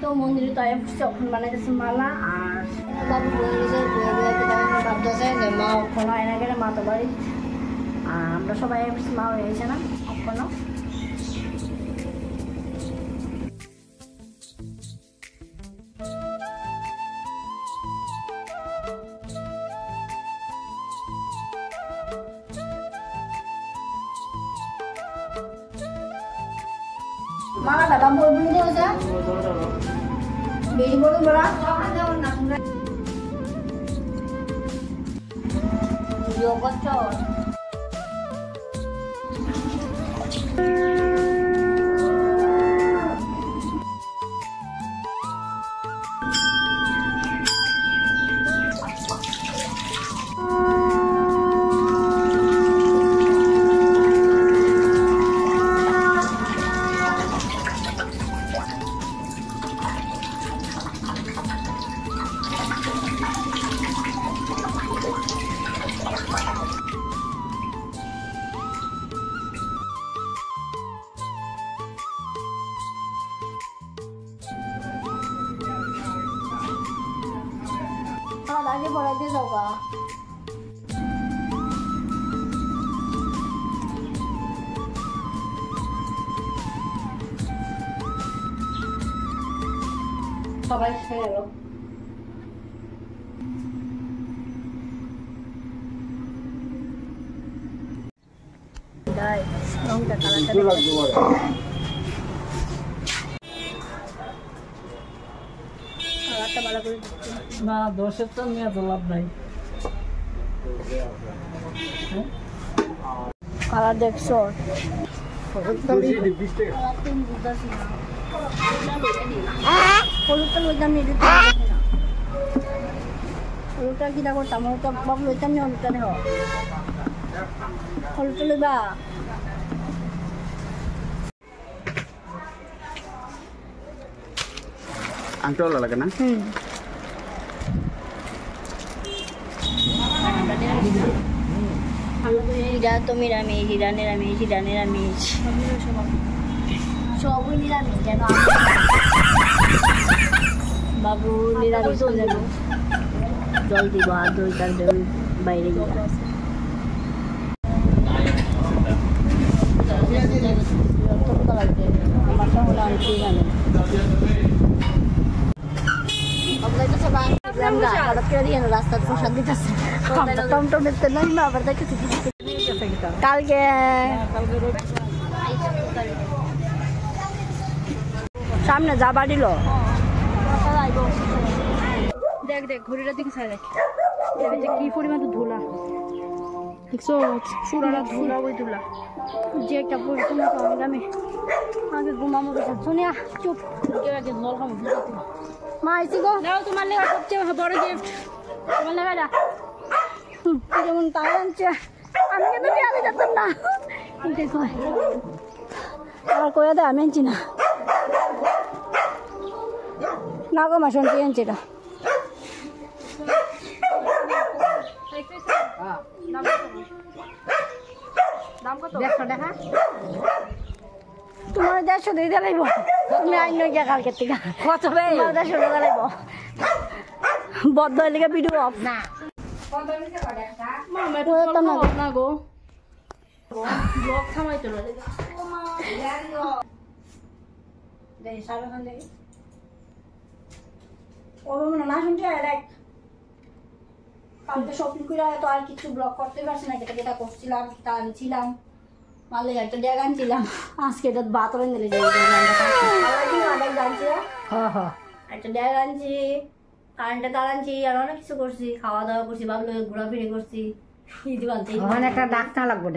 তো মন্দিরে তো যখন বানাইতেছে মালা আর বাবু ভাবতেছে যে মা অক্ষণ হয় না গেলে মা তো বাড়ি আর আমরা সবাই মা হয়েছে না অক্ষণ মালা দাদা বলবি তো আছে বেশি বলবো বলা ভিডিও করছো আগে পড়াইতে যাও গা সবাই খেয়ে গেল রংটা কালারটা না দোষের তো নিয়ে তো লাভ নাই কালার দেখছো হলুদটা হলুদটা কিনা করতাম হলুদটা বাবু লইতাম না হলুদটা দেহ হলুদটা লইবা আংটা লাগে না হীরা তো নিরামিষ হীরা নিরামিষ হীরা নিরামিষ সবই নিরামিষ কেন বাবু নিরামিষ জল দিব আর দই তার বাইরে গিয়ে আমার তো হলো আমি ঠিক জানি রাস্তার প্রসাদ দিতেছে কালকে সামনে যাবা দিল দেখ দেখ ঘড়িটার দিকে ছাড় দেখ কি পরিমাণ ধুলা দেখছো পুরাটা ধুলা ওই ধুলা যে একটা পরিচন্ন আমি আগে ঘুমাবো সোনিয়া চুপ কেউ আগে জল খাবো মা আইসি গো নাও তোমার লেগা সবচেয়ে বড় গিফট তোমার লেগা যা যেমন তাই আনছে আমি কিন্তু আমি যেতাম না দেখো আমার কয়ে দেয় আমি আনছি না না গো মা শুনছি আনছি এটা তোমার 150 দিয়ে দিলাইব তুমি আইন গিয়া কালকে থেকে কত 150 টাকা লাইব বদ্ধ হইলে ভিডিও অফ না না গো ব্লগ থামাই তো না শুনছি কালকে শপিং করে তো আর কিছু ব্লগ করতে পারছি না যেটা যেটা করছিলাম তা আনছিলাম মালে একটা ড্যাগ আনছিলাম আজকে এটা ভাত রান্না দিলে একটা ড্যাগ আনছি কারেন্টে তার আনছি আর অনেক কিছু করছি খাওয়া দাওয়া করছি ভালো ঘোরাফিরি করছি একটা ডাক্তার লাগবে